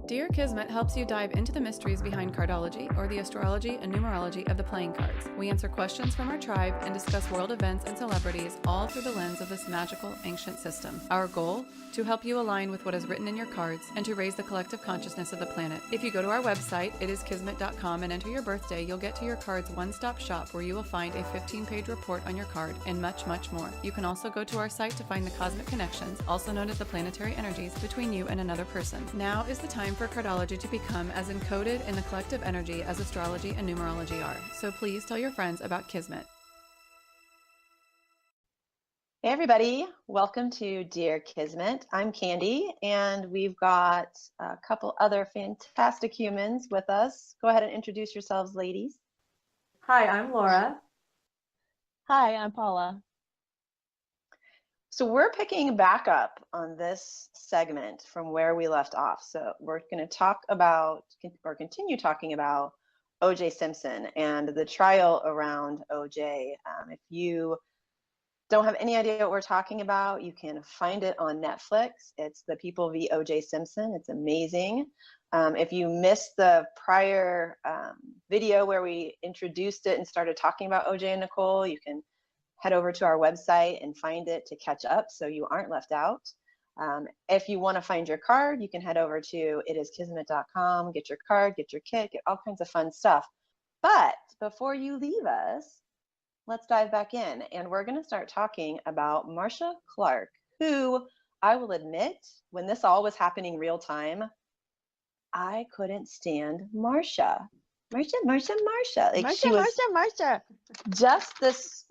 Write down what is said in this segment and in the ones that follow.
Dear Kismet helps you dive into the mysteries behind cardology, or the astrology and numerology of the playing cards. We answer questions from our tribe and discuss world events and celebrities, all through the lens of this magical, ancient system. Our goal? To help you align with what is written in your cards and to raise the collective consciousness of the planet. If you go to our website, itiskismet.com, and enter your birthday, you'll get to your card's one-stop shop where you will find a 15-page report on your card and much, much more. You can also go to our site to find the cosmic connections, also known as the planetary energies, between you and another person. Now is the time for cardology to become as encoded in the collective energy as astrology and numerology are. So please tell your friends about Kismet. Hey everybody, welcome to Dear Kismet. I'm Candy, and we've got a couple other fantastic humans with us. Go ahead and introduce yourselves, ladies. Hi, I'm Laura. Hi, I'm Paula. So we're picking back up on this segment from where we left off. So we're going to talk about, or continue talking about, O.J. Simpson and the trial around O.J. If you don't have any idea what we're talking about, you can find it on Netflix. It's The People v. O.J. Simpson. It's amazing. If you missed the prior video where we introduced it and started talking about O.J. and Nicole, you can head over to our website and find it to catch up so you aren't left out. If you want to find your card, you can head over to itiskismet.com, get your card, get your kit, get all kinds of fun stuff. But before you leave us, let's dive back in, and we're going to start talking about Marcia Clark, who I will admit, when this all was happening real time, I couldn't stand Marcia. Like Marcia. Just this,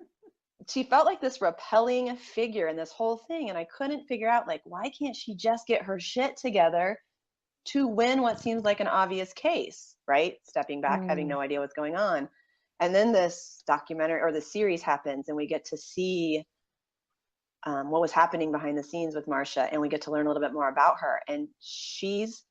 she felt like this repelling figure in this whole thing, and I couldn't figure out, like, why can't she just get her shit together to win what seems like an obvious case, right? Stepping back, having no idea what's going on. And then this documentary or the series happens, and we get to see what was happening behind the scenes with Marcia, and we get to learn a little bit more about her. And she's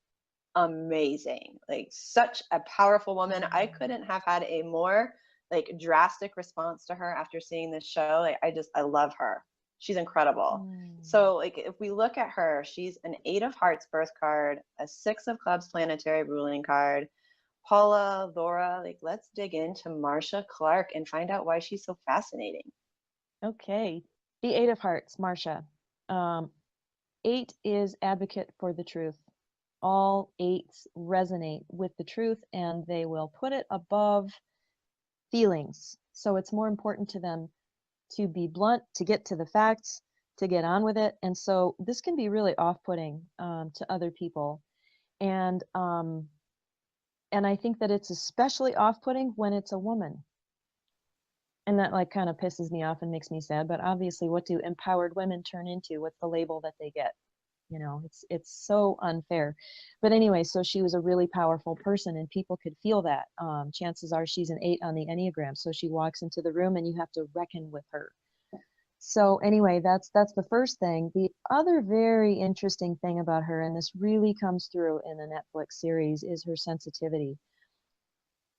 amazing, like such a powerful woman. I couldn't have had a more like drastic response to her after seeing this show. Like, I love her. She's incredible. So like if we look at her, she's an 8 of Hearts birth card, a 6 of Clubs planetary ruling card. Paula, Laura, like let's dig into Marcia Clark and find out why she's so fascinating. Okay, the 8 of Hearts, Marcia. 8 is advocate for the truth. All 8s resonate with the truth, and they will put it above feelings. So it's more important to them to be blunt, to get to the facts, to get on with it. And so this can be really off-putting to other people. And I think that it's especially off-putting when it's a woman. And that like kind of pisses me off and makes me sad. But obviously, what do empowered women turn into? What's the label that they get? You know, it's so unfair. But anyway, so she was a really powerful person, and people could feel that. Chances are she's an 8 on the Enneagram. So she walks into the room and you have to reckon with her. So anyway, that's the first thing. The other very interesting thing about her, and this really comes through in the Netflix series, is her sensitivity.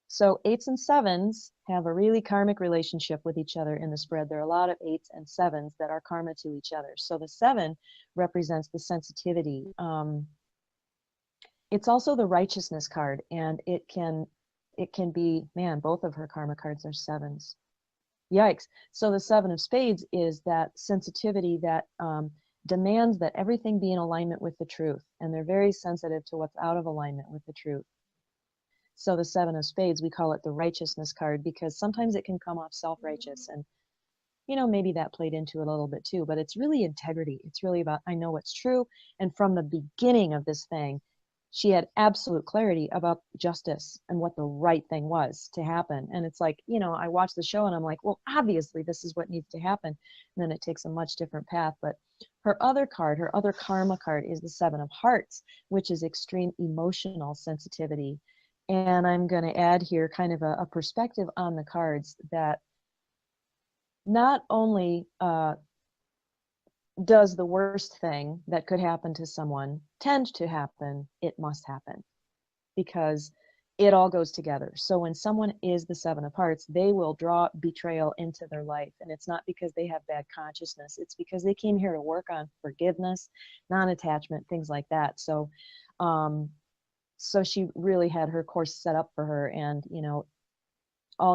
So 8s and 7s have a really karmic relationship with each other in the spread. There are a lot of 8s and 7s that are karma to each other. So the 7 represents the sensitivity. It's also the righteousness card, and it can be, man, both of her karma cards are 7s. Yikes. So the 7 of Spades is that sensitivity that demands that everything be in alignment with the truth. And they're very sensitive to what's out of alignment with the truth. So the 7 of Spades, we call it the righteousness card, because sometimes it can come off self-righteous. And, you know, maybe that played into it a little bit too. But it's really integrity. It's really about, I know what's true. And from the beginning of this thing, she had absolute clarity about justice and what the right thing was to happen. And it's like, you know, I watch the show and I'm like, well, obviously this is what needs to happen. And then it takes a much different path. But her other card, her other karma card, is the 7 of Hearts, which is extreme emotional sensitivity. And I'm going to add here kind of a perspective on the cards that not only does the worst thing that could happen to someone tend to happen, it must happen, because it all goes together. So when someone is the 7 of Hearts, they will draw betrayal into their life. And it's not because they have bad consciousness. It's because they came here to work on forgiveness, non-attachment, things like that. So So she really had her course set up for her, and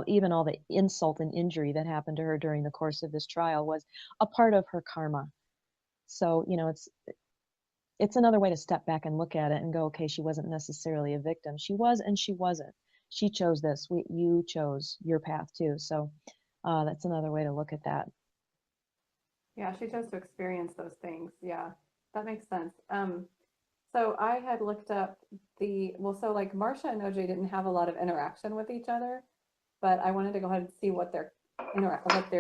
even all the insult and injury that happened to her during the course of this trial was a part of her karma. So it's another way to step back and look at it and go, okay, she wasn't necessarily a victim. She was, and she wasn't. She chose this. You chose your path too. So that's another way to look at that. Yeah, she chose to experience those things. Yeah, that makes sense. So I had looked up so like Marcia and OJ didn't have a lot of interaction with each other, but I wanted to go ahead and see what their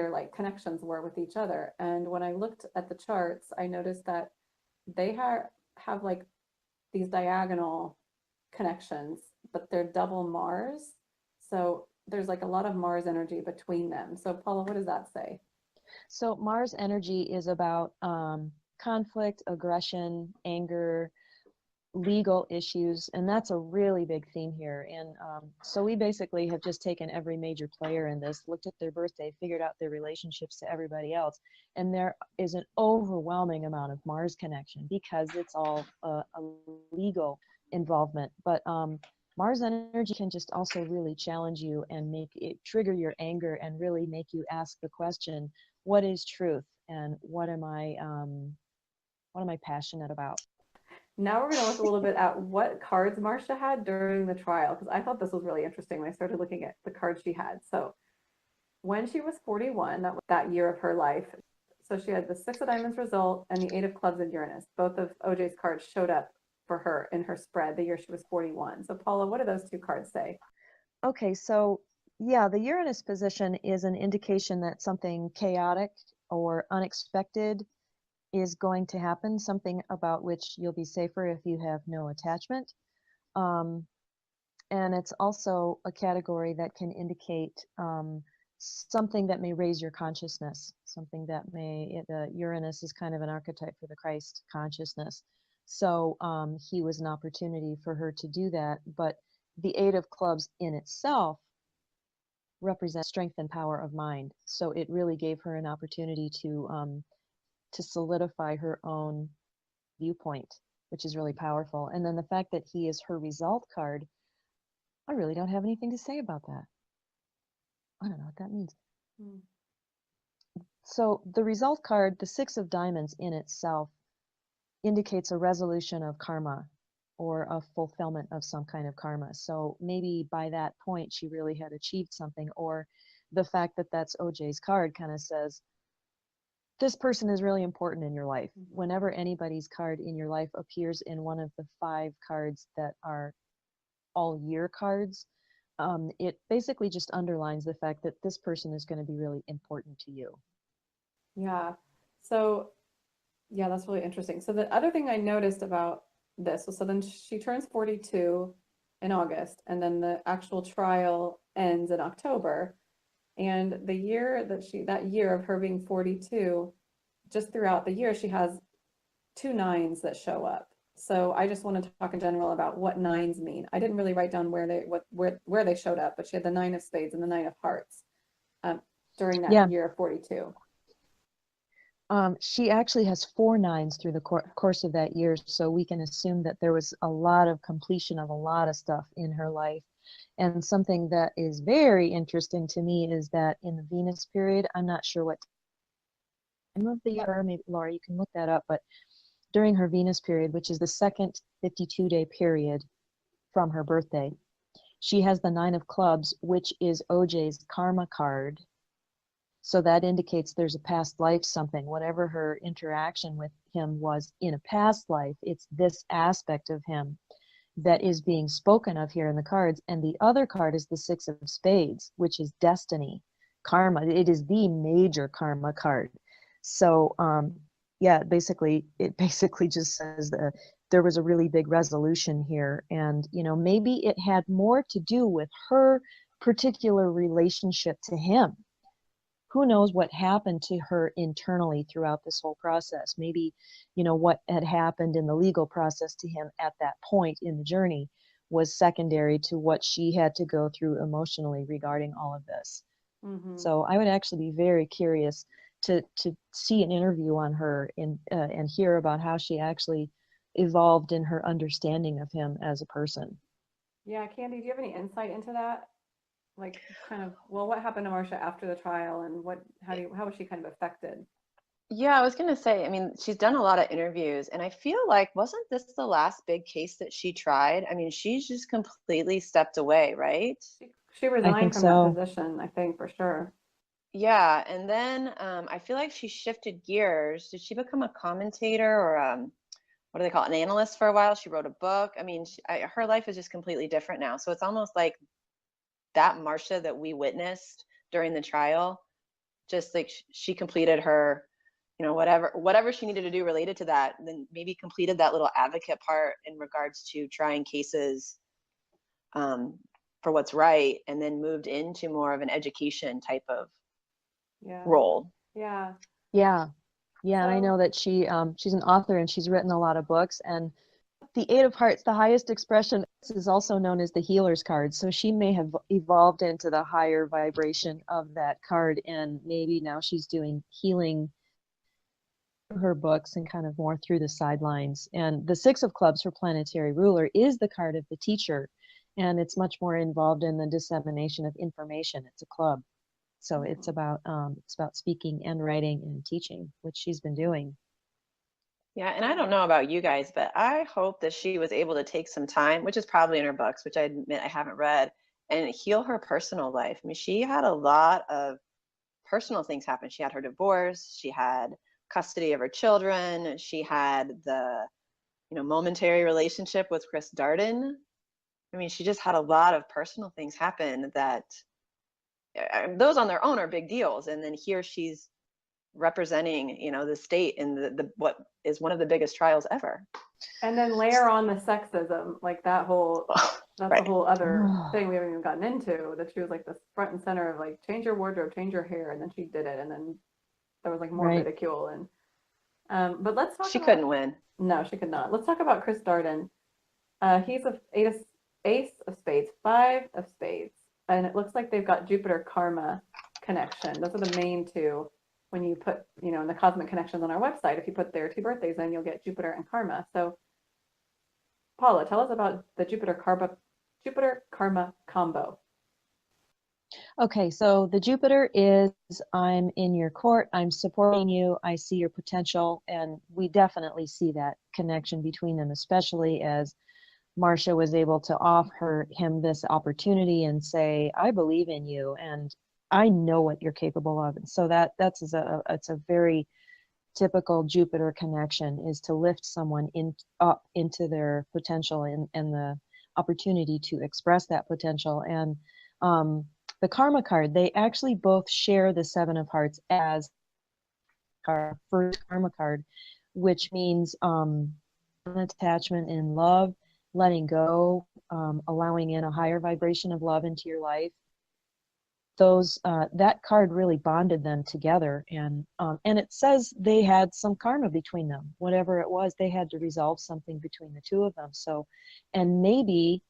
like connections were with each other. And when I looked at the charts, I noticed that they have like these diagonal connections, but they're double Mars. So there's like a lot of Mars energy between them. So Paula, what does that say? So Mars energy is about conflict, aggression, anger, legal issues, and that's a really big theme here. And so we basically have just taken every major player in this, looked at their birthday, figured out their relationships to everybody else, and there is an overwhelming amount of Mars connection because it's all a legal involvement. But Mars energy can just also really challenge you and make it trigger your anger and really make you ask the question, what is truth, and what am I passionate about? Now we're going to look a little bit at what cards Marcia had during the trial, because I thought this was really interesting when I started looking at the cards she had. So when she was 41, that was that year of her life. So she had the Six of Diamonds result and the Eight of Clubs and Uranus. Both of OJ's cards showed up for her in her spread the year she was 41. So Paula, what do those two cards say? Okay, so yeah, the Uranus position is an indication that something chaotic or unexpected is going to happen, something about which you'll be safer if you have no attachment. Um, and it's also a category that can indicate something that may raise your consciousness, something that Uranus is kind of an archetype for the Christ consciousness. So he was an opportunity for her to do that. But the Eight of Clubs in itself represents strength and power of mind. So it really gave her an opportunity to solidify her own viewpoint, which is really powerful. And then the fact that he is her result card, I really don't have anything to say about that. I don't know what that means. So the result card, the Six of Diamonds in itself, indicates a resolution of karma or a fulfillment of some kind of karma. So maybe by that point she really had achieved something, or the fact that that's OJ's card kind of says, this person is really important in your life. Whenever anybody's card in your life appears in one of the 5 cards that are all year cards, it basically just underlines the fact that this person is going to be really important to you. Yeah. So, yeah, that's really interesting. So the other thing I noticed about this was, so then she turns 42 in August, and then the actual trial ends in October. And that year of her being 42, just throughout the year, she has 2 nines that show up. So I just want to talk in general about what nines mean. I didn't really write down where they showed up, but she had the 9 of spades and the 9 of hearts during that year of 42. She actually has 4 nines through the course of that year, so we can assume that there was a lot of completion of a lot of stuff in her life. And something that is very interesting to me is that in the Venus period, I'm not sure what time of the year, maybe Laura, you can look that up, but during her Venus period, which is the second 52-day period from her birthday, she has the 9 of Clubs, which is OJ's karma card. So that indicates there's a past life something. Whatever her interaction with him was in a past life, it's this aspect of him that is being spoken of here in the cards. And the other card is the 6 of Spades, which is destiny, karma. It is the major karma card. So it basically just says that there was a really big resolution here. And, maybe it had more to do with her particular relationship to him. Who knows what happened to her internally throughout this whole process? Maybe, what had happened in the legal process to him at that point in the journey was secondary to what she had to go through emotionally regarding all of this. Mm-hmm. So I would actually be very curious to see an interview on her and hear about how she actually evolved in her understanding of him as a person. Yeah, Candy, do you have any insight into that? Like, kind of, well, what happened to Marcia after the trial, and how was she kind of affected? Yeah, I was gonna say, I mean, she's done a lot of interviews, and I feel like wasn't this the last big case that she tried? I mean, she's just completely stepped away, right? She I resigned think from that so. position, I think, for sure. Yeah, and then I feel like she shifted gears. Did she become a commentator or what do they call it, an analyst for a while? She wrote a book. I mean, her life is just completely different now. So it's almost like that Marcia that we witnessed during the trial, just like she completed her, you know, whatever she needed to do related to that, then maybe completed that little advocate part in regards to trying cases um, for what's right, and then moved into more of an education type of Yeah. role. Yeah. Yeah. Yeah, and I So, know that she's an author and she's written a lot of books. And the Eight of Hearts, the highest expression, is also known as the healer's card. So she may have evolved into the higher vibration of that card, and maybe now she's doing healing through her books and kind of more through the sidelines. And the Six of Clubs, her planetary ruler, is the card of the teacher, and it's much more involved in the dissemination of information. It's a club. So it's about speaking and writing and teaching, which she's been doing. Yeah, and I don't know about you guys, but I hope that she was able to take some time, which is probably in her books, which I admit I haven't read, and heal her personal life. I mean, she had a lot of personal things happen. She had her divorce, she had custody of her children, she had the, you know, momentary relationship with Chris Darden. I mean, she just had a lot of personal things happen that those on their own are big deals. And then here she's representing, you know, the state in the what is one of the biggest trials ever. and then layer on the sexism, like that's a Right. whole other thing we haven't even gotten into, that she was like the front and center of like, change your wardrobe, change your hair, and then she did it, and then there was like more Right. ridicule. And but let's talk She about, couldn't win. no, she could not. Let's talk about Chris Darden. He's a ace of spades, five of spades, and it looks like they've got Jupiter karma connection. Those are the main two. When you put, you know, in the cosmic connections on our website, if you put their two birthdays in, you'll get Jupiter and karma. So Paula, tell us about the Jupiter karma combo. Okay, so the Jupiter is, I'm in your court, I'm supporting you, I see your potential, and we definitely see that connection between them, especially as Marcia was able to offer him this opportunity and say, I believe in you and I know what you're capable of. And so it's a very typical Jupiter connection, is to lift someone up into their potential and the opportunity to express that potential. And the karma card, they actually both share the Seven of Hearts as our first karma card, which means attachment in love, letting go, allowing in a higher vibration of love into your life. That card really bonded them together, and it says they had some karma between them. Whatever it was, they had to resolve something between the two of them. So, and maybe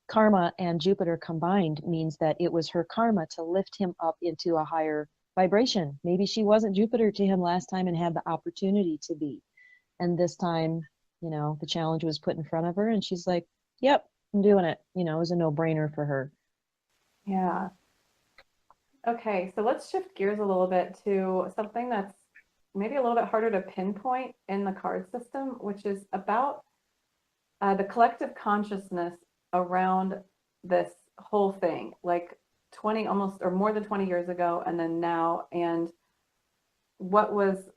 karma and Jupiter combined means that it was her karma to lift him up into a higher vibration. Maybe she wasn't Jupiter to him last time and had the opportunity to be. And this time, you know, the challenge was put in front of her and she's like, yep, I'm doing it. You know, it was a no-brainer for her. Yeah. Okay, so let's shift gears a little bit to something that's maybe a little bit harder to pinpoint in the card system, which is about the collective consciousness around this whole thing, like 20, almost or more than 20 years ago, and then now, and what was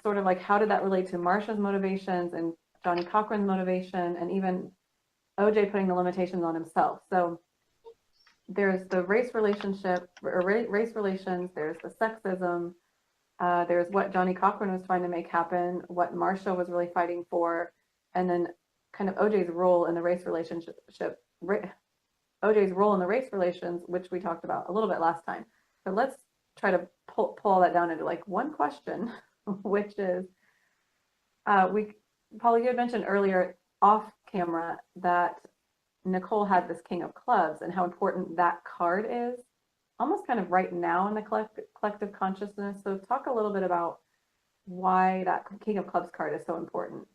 sort of like, how did that relate to Marcia's motivations and Johnny Cochran's motivation, and even OJ putting the limitations on himself. So there's the race relationship, or race relations, there's the sexism, there's what Johnny Cochran was trying to make happen, what Marcia was really fighting for, and then kind of OJ's role in the race relationship, OJ's role in the race relations, which we talked about a little bit last time. So let's try to pull all that down into like one question, which is, Paula, you had mentioned earlier off camera that Nicole had this King of Clubs and how important that card is, almost kind of right now in the collective consciousness. So talk a little bit about why that King of Clubs card is so important.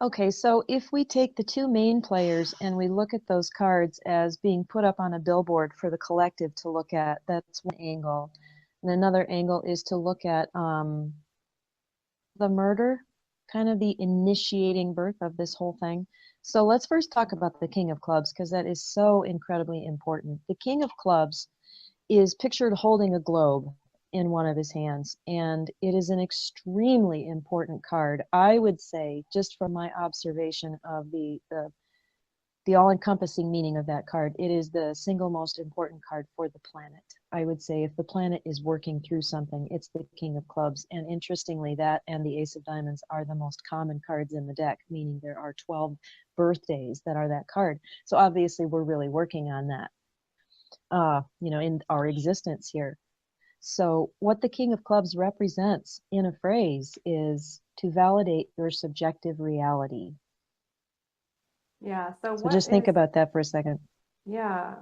Okay, so if we take the two main players and we look at those cards as being put up on a billboard for the collective to look at, that's one angle. And another angle is to look at the murder, kind of the initiating birth of this whole thing. So let's first talk about the King of Clubs, because that is so incredibly important. The King of Clubs is pictured holding a globe in one of his hands, and it is an extremely important card. I would say, just from my observation of the all-encompassing meaning of that card, it is the single most important card for the planet. I would say if the planet is working through something, it's the King of Clubs. And interestingly, that and the Ace of Diamonds are the most common cards in the deck, meaning there are 12 birthdays that are that card. So obviously we're really working on that, in our existence here. So what the King of Clubs represents in a phrase is to validate your subjective reality. Yeah. So So what just think is, about that for a second. yeah.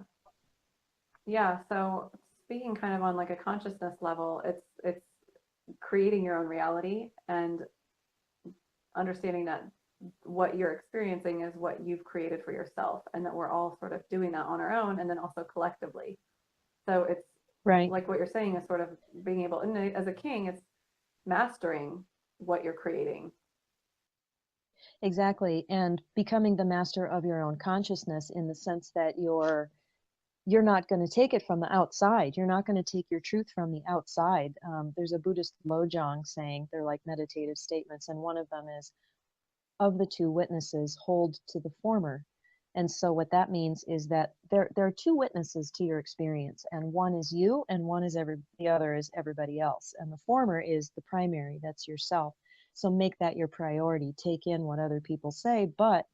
Yeah. So speaking kind of on like a consciousness level, it's creating your own reality and understanding that what you're experiencing is what you've created for yourself, and that we're all sort of doing that on our own and then also collectively. So it's Right. like what you're saying is sort of being able, and as a king, it's mastering what you're creating. Exactly. And becoming the master of your own consciousness in the sense that you're not going to take it from the outside. You're not going to take your truth from the outside. There's a Buddhist lojong saying, they're like meditative statements, and one of them is, of the two witnesses, hold to the former. And so what that means is that there are two witnesses to your experience, and one is you, and the other is everybody else. And the former is the primary, that's yourself. So make that your priority. Take in what other people say, but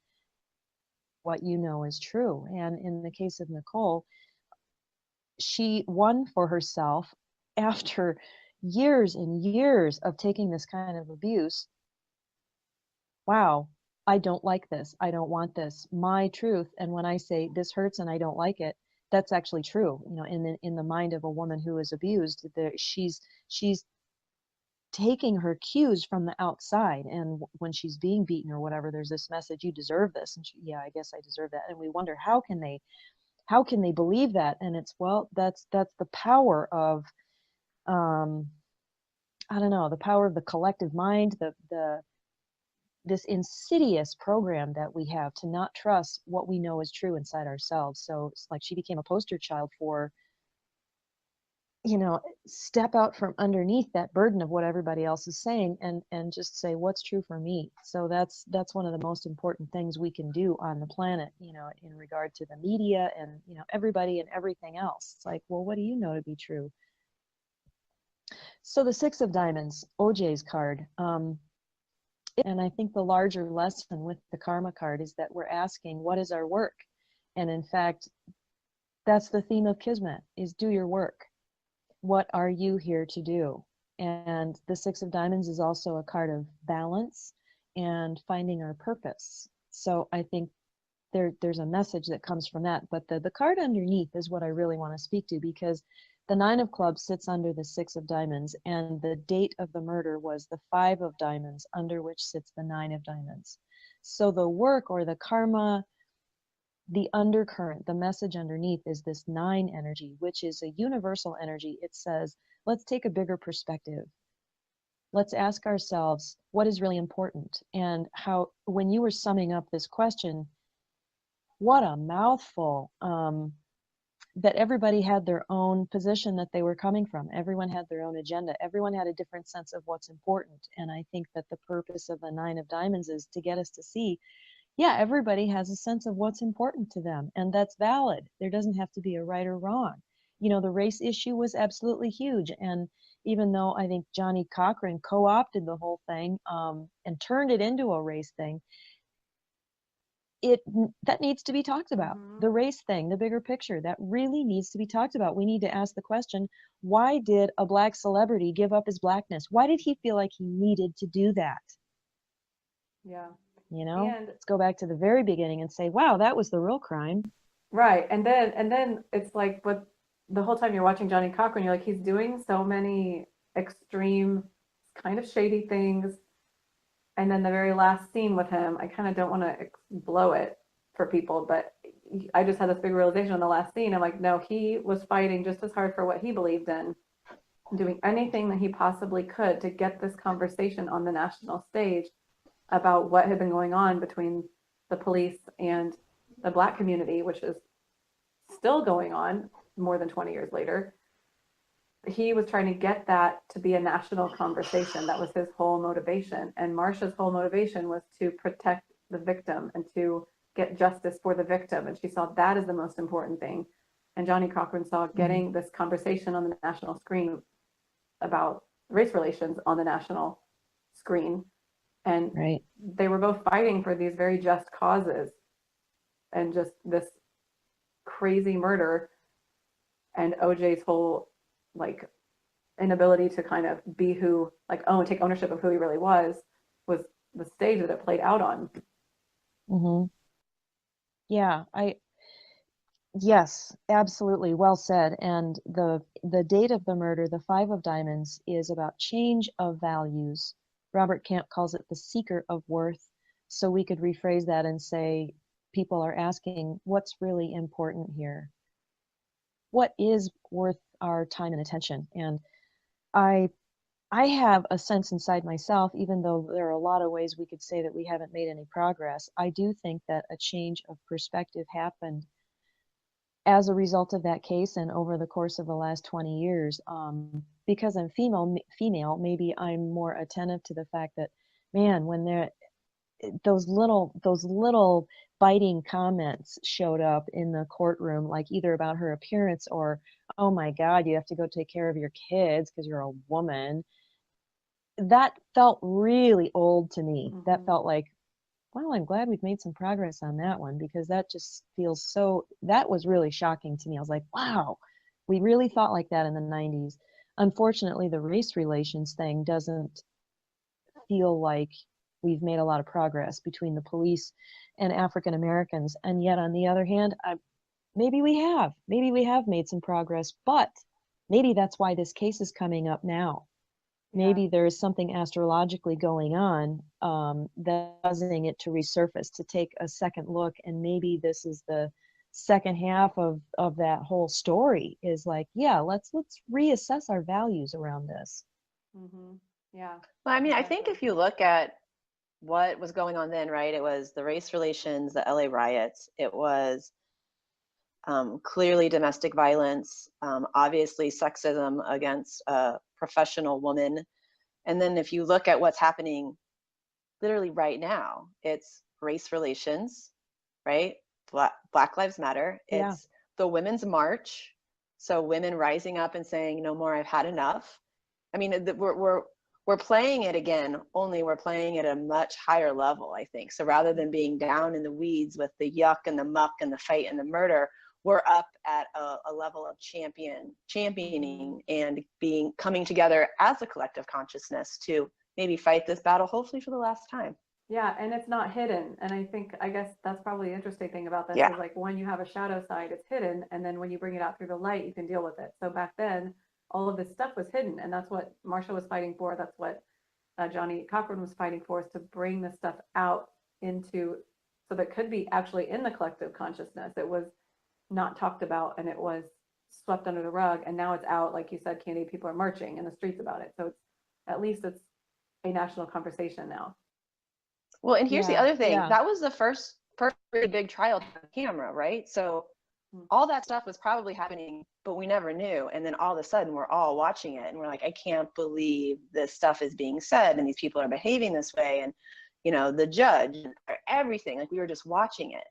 what you know is true. And in the case of Nicole, she won for herself after years and years of taking this kind of abuse. Wow, I don't like this. I don't want this. My truth. And when I say this hurts and I don't like it, that's actually true. In the mind of a woman who is abused, she's taking her cues from the outside. And when she's being beaten or whatever, there's this message, you deserve this. And yeah, I guess I deserve that. And we wonder, how can they believe that? And it's, well, that's the power of, I don't know, the power of the collective mind, this insidious program that we have to not trust what we know is true inside ourselves. So it's like she became a poster child for, step out from underneath that burden of what everybody else is saying, and just say what's true for me. So that's one of the most important things we can do on the planet, in regard to the media and, everybody and everything else. It's like, well, what do you know to be true? So the Six of Diamonds, OJ's card, and I think the larger lesson with the karma card is that we're asking, what is our work? And in fact, that's the theme of Kismet, is do your work. What are you here to do? And the Six of Diamonds is also a card of balance and finding our purpose. So I think there's a message that comes from that. But the card underneath is what I really want to speak to, because the Nine of Clubs sits under the Six of Diamonds, and the date of the murder was the Five of Diamonds, under which sits the Nine of Diamonds. So the work, or the karma, the undercurrent, the message underneath, is this nine energy, which is a universal energy. It says, let's take a bigger perspective. Let's ask ourselves what is really important. And how, when you were summing up this question, what a mouthful. That everybody had their own position that they were coming from. Everyone had their own agenda. Everyone had a different sense of what's important. And I think that the purpose of the Nine of Diamonds is to get us to see, yeah, everybody has a sense of what's important to them, and that's valid. There doesn't have to be a right or wrong. The race issue was absolutely huge. And even though I think Johnny Cochran co-opted the whole thing, and turned it into a race thing, that needs to be talked about. Mm-hmm. The race thing, the bigger picture, that really needs to be talked about. We need to ask the question, why did a Black celebrity give up his Blackness? Why did he feel like he needed to do that? Yeah. And let's go back to the very beginning and say, wow, that was the real crime. Right. And then it's like, what the whole time you're watching Johnny Cochran, you're like, he's doing so many extreme, kind of shady things. And then the very last scene with him, I kind of don't want to blow it for people, but I just had this big realization on the last scene. I'm like, no, he was fighting just as hard for what he believed in, doing anything that he possibly could to get this conversation on the national stage about what had been going on between the police and the Black community, which is still going on more than 20 years later. He was trying to get that to be a national conversation. That was his whole motivation. And Marsha's whole motivation was to protect the victim and to get justice for the victim. And she saw that as the most important thing. And Johnny Cochran saw getting this conversation on the national screen about race relations on the national screen. And Right. they were both fighting for these very just causes, and just this crazy murder and OJ's whole like inability to kind of be who, like, take ownership of who he really was the stage that it played out on. Mm-hmm. Yeah, yes, absolutely. Well said. And the date of the murder, the Five of Diamonds, is about change of values. Robert Camp calls it the seeker of worth. So we could rephrase that and say, people are asking, what's really important here? What is worth our time and attention? And I have a sense inside myself, even though there are a lot of ways we could say that we haven't made any progress, I do think that a change of perspective happened as a result of that case and over the course of the last 20 years. Because I'm female, maybe I'm more attentive to the fact that, man, when those little biting comments showed up in the courtroom, like either about her appearance or, oh my God, you have to go take care of your kids because you're a woman. That felt really old to me. Mm-hmm. That felt like, well, I'm glad we've made some progress on that one, because that just feels that was really shocking to me. I was like, wow, we really thought like that in the 90s. Unfortunately, the race relations thing doesn't feel like we've made a lot of progress between the police and African Americans. And yet, on the other hand, maybe we have made some progress, but maybe that's why this case is coming up now. Maybe there is something astrologically going on that's causing it to resurface, to take a second look. And maybe this is the second half of that whole story, is like, yeah, let's reassess our values around this. Mm-hmm. Yeah. Well, I mean, I Exactly. think if you look at what was going on then, right, it was the race relations, the LA riots, it was clearly domestic violence, obviously sexism against a professional woman. And then if you look at what's happening literally right now, it's race relations, right? Black Lives Matter. Yeah. It's the Women's March. So women rising up and saying, no more, I've had enough. I mean, we're playing it again, only we're playing at a much higher level, I think. So rather than being down in the weeds with the yuck and the muck and the fight and the murder, we're up at a level of championing and coming together as a collective consciousness to maybe fight this battle, hopefully for the last time. Yeah, and it's not hidden. And I guess that's probably the interesting thing about this Yeah. is, like, when you have a shadow side, it's hidden, and then when you bring it out through the light, you can deal with it. So back then, all of this stuff was hidden, and that's what Marsha was fighting for. That's what Johnny Cochran was fighting for, is to bring this stuff out into, so that could be actually in the collective consciousness. It was not talked about, and it was swept under the rug, and now it's out. Like you said, Candy, people are marching in the streets about it. So at least it's a national conversation now. Well, and here's the other thing. Yeah. That was the first really big trial on camera, right? So all that stuff was probably happening, but we never knew. And then all of a sudden we're all watching it and we're like, I can't believe this stuff is being said and these people are behaving this way. And, you know, the judge, everything, like we were just watching it.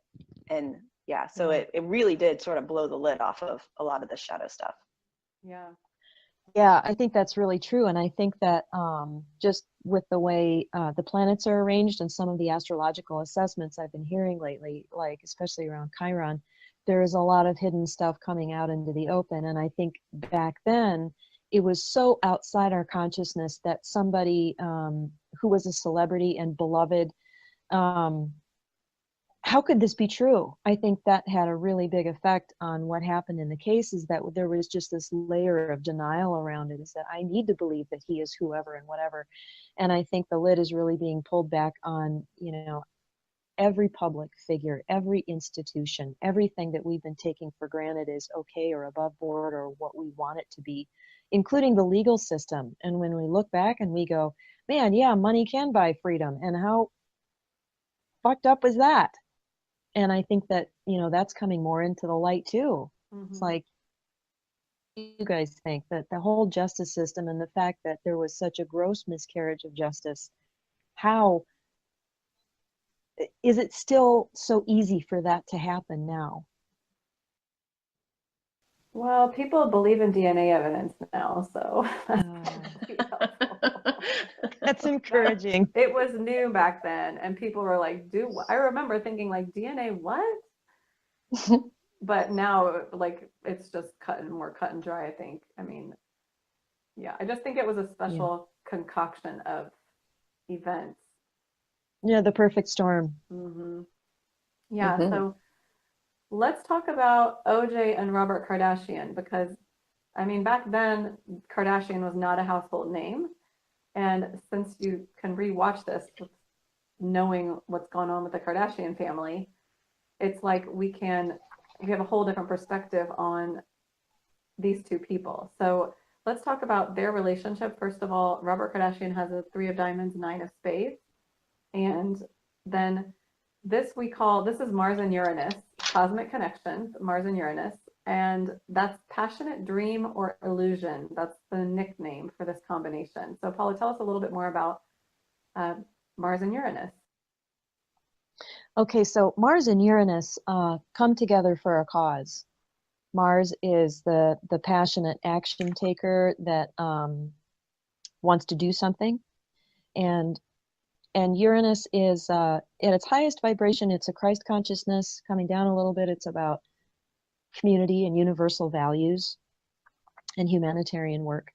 And yeah, so it really did sort of blow the lid off of a lot of the shadow stuff. Yeah. Yeah, I think that's really true. And I think that just with the way the planets are arranged and some of the astrological assessments I've been hearing lately, like especially around Chiron, there is a lot of hidden stuff coming out into the open. And I think back then it was so outside our consciousness that somebody who was a celebrity and beloved how could this be true? I think that had a really big effect on what happened in the case, is that there was just this layer of denial around it, is that I need to believe that he is whoever and whatever. And I think the lid is really being pulled back on, every public figure, every institution, everything that we've been taking for granted is okay or above board or what we want it to be, including the legal system. And when we look back and we go, man, yeah, money can buy freedom. And how fucked up is that? And I think that, that's coming more into the light too. It's like, you guys think that the whole justice system and the fact that there was such a gross miscarriage of justice, how is it still so easy for that to happen now? Well, people believe in DNA evidence now, so That's encouraging. It was new back then, and people were like, I remember thinking like, DNA what? But now, like, it's just more cut and dry, I think. I mean, yeah, I just think it was a special concoction of events. Yeah, the perfect storm. Yeah, so let's talk about OJ and Robert Kardashian, because, I mean, back then, Kardashian was not a household name. And since you can rewatch this with knowing what's gone on with the Kardashian family, it's like we have a whole different perspective on these two people. So let's talk about their relationship. First of all, Robert Kardashian has a 3 of diamonds, 9 of spades. And then this is Mars and Uranus, cosmic connections, Mars and Uranus. And that's passionate dream or illusion. That's the nickname for this combination. So Paula, tell us a little bit more about Mars and Uranus. Okay, so Mars and Uranus come together for a cause. Mars is the passionate action taker that wants to do something. And Uranus is at its highest vibration, it's a Christ consciousness. Coming down a little bit, it's about community and universal values and humanitarian work.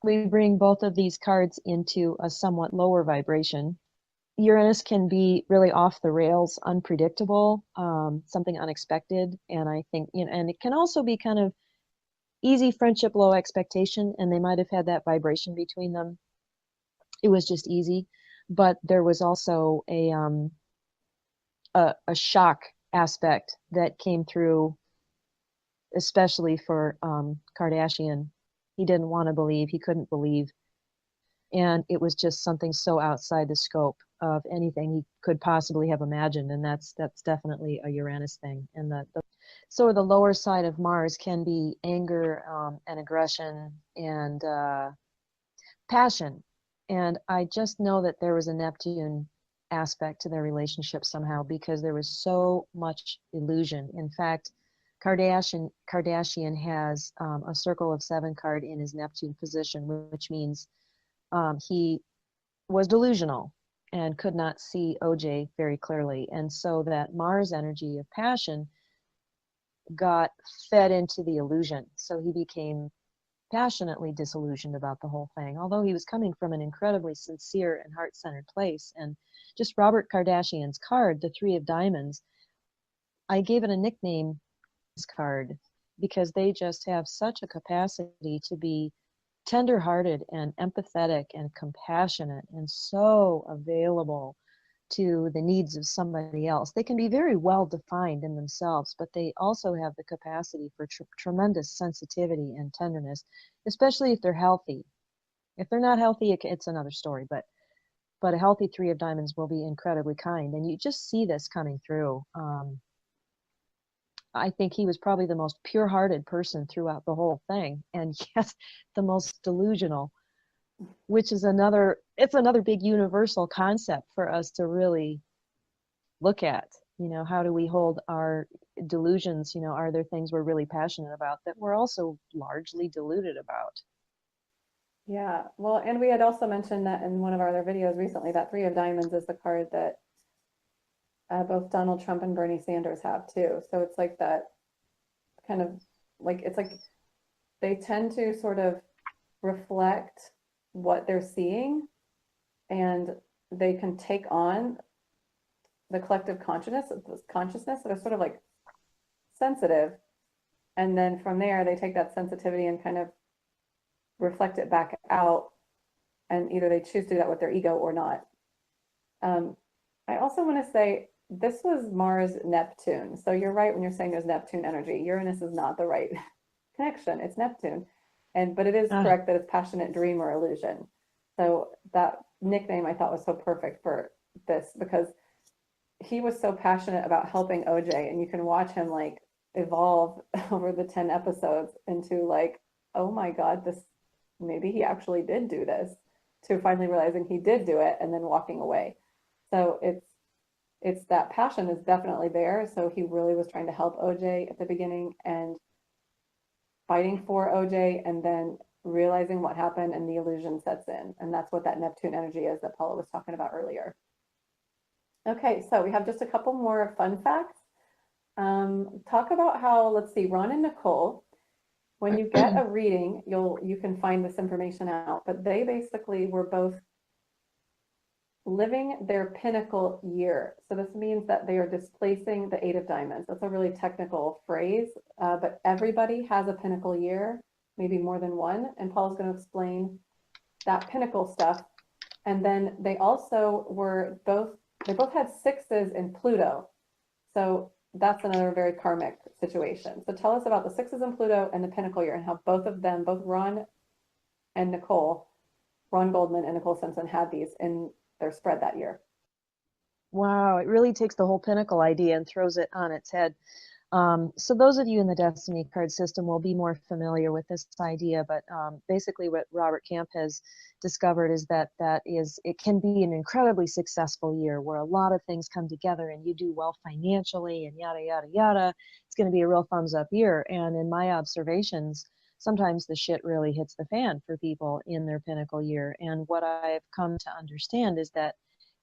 We bring both of these cards into a somewhat lower vibration. Uranus can be really off the rails, unpredictable, something unexpected. And I think, and it can also be kind of easy friendship, low expectation, and they might have had that vibration between them. It was just easy, but there was also a shock aspect that came through, especially for Kardashian. He didn't want to believe, he couldn't believe. And it was just something so outside the scope of anything he could possibly have imagined. And that's definitely a Uranus thing. And so the lower side of Mars can be anger and aggression and passion. And I just know that there was a Neptune aspect to their relationship somehow, because there was so much illusion. In fact, Kardashian has a circle of 7 card in his Neptune position, which means he was delusional and could not see OJ very clearly. And so that Mars energy of passion got fed into the illusion. So he became passionately disillusioned about the whole thing, although he was coming from an incredibly sincere and heart-centered place. And just Robert Kardashian's card, the 3 of diamonds, I gave it a nickname, this card, because they just have such a capacity to be tender-hearted and empathetic and compassionate and so available to the needs of somebody else. They can be very well defined in themselves, but they also have the capacity for tremendous sensitivity and tenderness, especially if they're healthy. If they're not healthy, it's another story, but a healthy 3 of diamonds will be incredibly kind. And you just see this coming through. I think he was probably the most pure-hearted person throughout the whole thing, and yet the most delusional, which is another big universal concept for us to really look at. How do we hold our delusions? Are there things we're really passionate about that we're also largely deluded about? Yeah, well, and we had also mentioned that in one of our other videos recently, that 3 of diamonds is the card that both Donald Trump and Bernie Sanders have too. So it's like that kind of like, it's like they tend to sort of reflect what they're seeing, and they can take on the collective consciousness that are sort of like sensitive. And then from there, they take that sensitivity and kind of reflect it back out. And either they choose to do that with their ego or not. I also want to say this was Mars Neptune. So you're right when you're saying there's Neptune energy. Uranus is not the right connection. It's Neptune. But it is correct that it's passionate dream or illusion. So that nickname I thought was so perfect for this because he was so passionate about helping OJ, and you can watch him like evolve over the 10 episodes into like, oh my God, this maybe he actually did do this, to finally realizing he did do it and then walking away. So it's that passion is definitely there. So he really was trying to help OJ at the beginning and fighting for OJ, and then realizing what happened and the illusion sets in. And that's what that Neptune energy is that Paula was talking about earlier. Okay, so we have just a couple more fun facts. Talk about how, let's see, Ron and Nicole, when you get a reading, you can find this information out, but they basically were both living their pinnacle year. So this means that they are displacing the 8 of diamonds. That's a really technical phrase, but everybody has a pinnacle year, maybe more than one. And Paul's going to explain that pinnacle stuff. And then they also were they both had 6s in Pluto. So that's another very karmic situation. So tell us about the 6s in Pluto and the pinnacle year, and how both of them, both Ron and Nicole, Ron Goldman and Nicole Simpson, had these in their spread that year. Wow, it really takes the whole pinnacle idea and throws it on its head. So those of you in the Destiny card system will be more familiar with this idea, but basically what Robert Camp has discovered is that it can be an incredibly successful year where a lot of things come together and you do well financially and yada, yada, yada. It's going to be a real thumbs up year. And in my observations, sometimes the shit really hits the fan for people in their pinnacle year. And what I've come to understand is that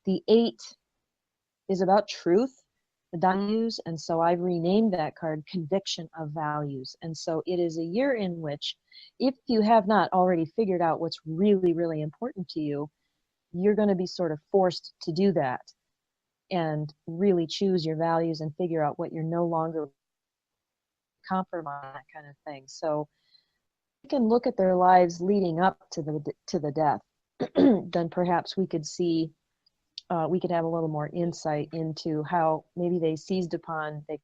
the 8 is about truth, the values, and so I've renamed that card Conviction of Values. And so it is a year in which, if you have not already figured out what's really, really important to you, you're going to be sort of forced to do that and really choose your values and figure out what you're no longer compromise, that kind of thing. So we can look at their lives leading up to the death. Then perhaps we could see we could have a little more insight into how maybe they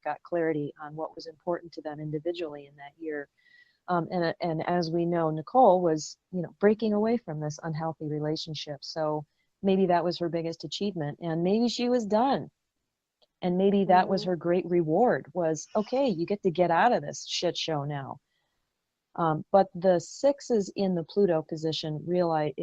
got clarity on what was important to them individually in that year. And as we know, Nicole was, breaking away from this unhealthy relationship. So maybe that was her biggest achievement, and maybe she was done. And maybe that was her great reward, was, okay, you get to get out of this shit show now. But the 6s in the Pluto position realize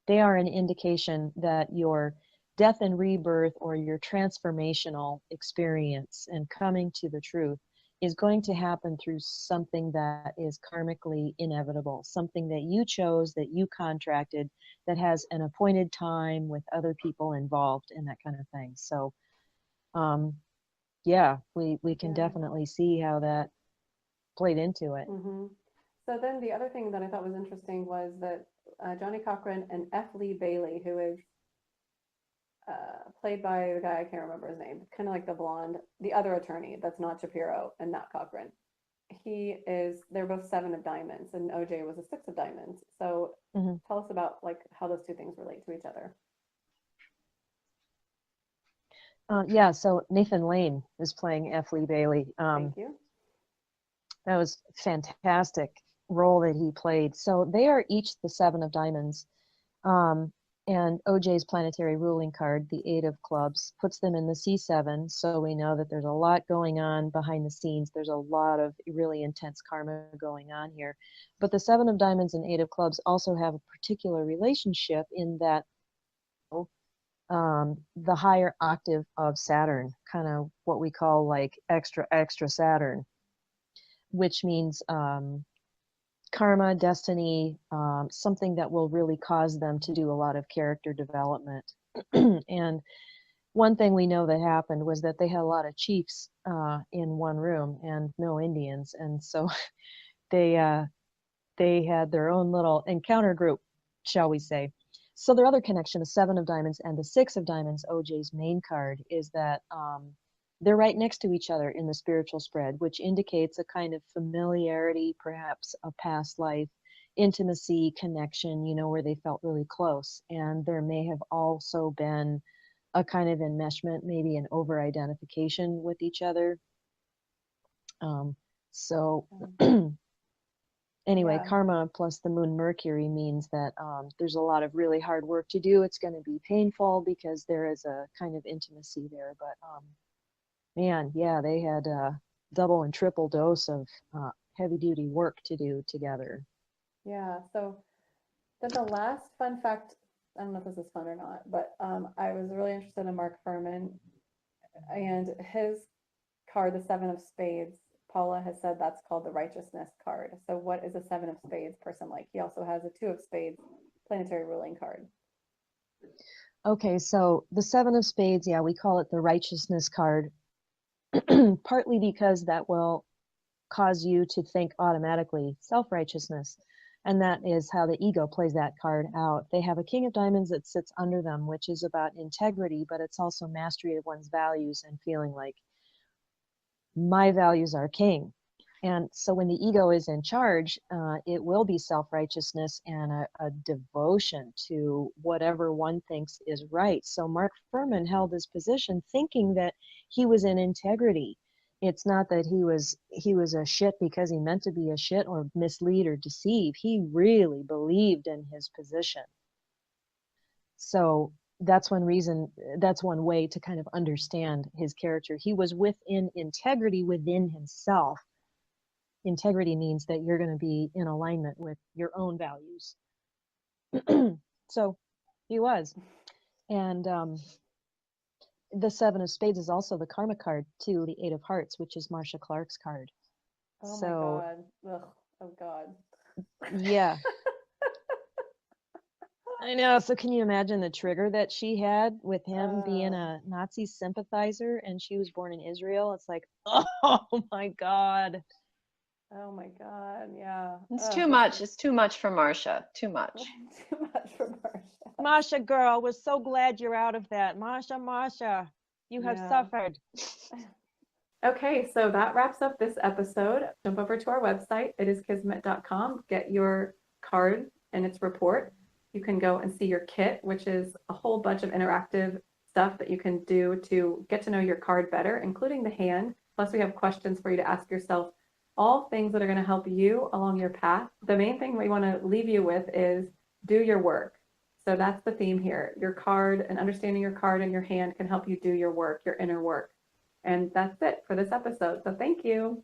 they are an indication that your death and rebirth, or your transformational experience and coming to the truth, is going to happen through something that is karmically inevitable, something that you chose, that you contracted, that has an appointed time with other people involved and that kind of thing. So, yeah, we can definitely see how that played into it. Mm-hmm. So then the other thing that I thought was interesting was that Johnny Cochran and F. Lee Bailey, who is played by the guy, I can't remember his name, kind of like the blonde, the other attorney that's not Shapiro and not Cochran. They're both 7 of diamonds, and OJ was a 6 of diamonds. So tell us about like how those two things relate to each other. Yeah, so Nathan Lane is playing F. Lee Bailey. Thank you. That was fantastic role that he played. So they are each the 7 of diamonds. And OJ's planetary ruling card, the 8 of clubs, puts them in the C7. So we know that there's a lot going on behind the scenes. There's a lot of really intense karma going on here. But the 7 of diamonds and 8 of clubs also have a particular relationship in that the higher octave of Saturn, kind of what we call like extra Saturn, which means karma, destiny, something that will really cause them to do a lot of character development. And one thing we know that happened was that they had a lot of chiefs in one room and no Indians, and so they had their own little encounter group, shall we say. So their other connection, the 7 of diamonds and the 6 of diamonds, OJ's main card, is that they're right next to each other in the spiritual spread, which indicates a kind of familiarity, perhaps a past life, intimacy, connection, where they felt really close. And there may have also been a kind of enmeshment, maybe an over-identification with each other. So anyway, Yeah. karma plus the moon Mercury means that there's a lot of really hard work to do. It's going to be painful because there is a kind of intimacy there. But man, yeah, they had a double and triple dose of heavy duty work to do together. Yeah. So then the last fun fact, I don't know if this is fun or not, but I was really interested in Mark Furman and his card, the 7 of spades. Paula has said that's called the righteousness card. So what is a 7 of spades person like? He also has a 2 of spades planetary ruling card. Okay, so the 7 of spades, yeah, we call it the righteousness card, partly because that will cause you to think automatically self-righteousness. And that is how the ego plays that card out. They have a king of diamonds that sits under them, which is about integrity, but it's also mastery of one's values and feeling like my values are king. And so when the ego is in charge, it will be self-righteousness and a devotion to whatever one thinks is right. So Mark Furman held this position thinking that he was in integrity. It's not that he was a shit because he meant to be a shit or mislead or deceive. He really believed in his position. So that's one way to kind of understand his character. He was within integrity within himself. Integrity means that you're going to be in alignment with your own values. So he was. And the 7 of spades is also the karma card too, the 8 of hearts, which is Marcia Clark's card. Oh So, my God. Ugh. Oh God. yeah. I know. So can you imagine the trigger that she had with him being a Nazi sympathizer and she was born in Israel? It's like, oh my God. Oh my God. Yeah. It's too much. It's too much for Marcia. Too much. Too much for Marcia. Masha, girl, we're so glad you're out of that. Masha, you have suffered. Okay, so that wraps up this episode. Jump over to our website. It is kismet.com. Get your card and its report. You can go and see your kit, which is a whole bunch of interactive stuff that you can do to get to know your card better, including the hand. Plus, we have questions for you to ask yourself, all things that are going to help you along your path. The main thing we want to leave you with is do your work. So that's the theme here. Your card and understanding your card and your hand can help you do your work, your inner work. And that's it for this episode. So thank you.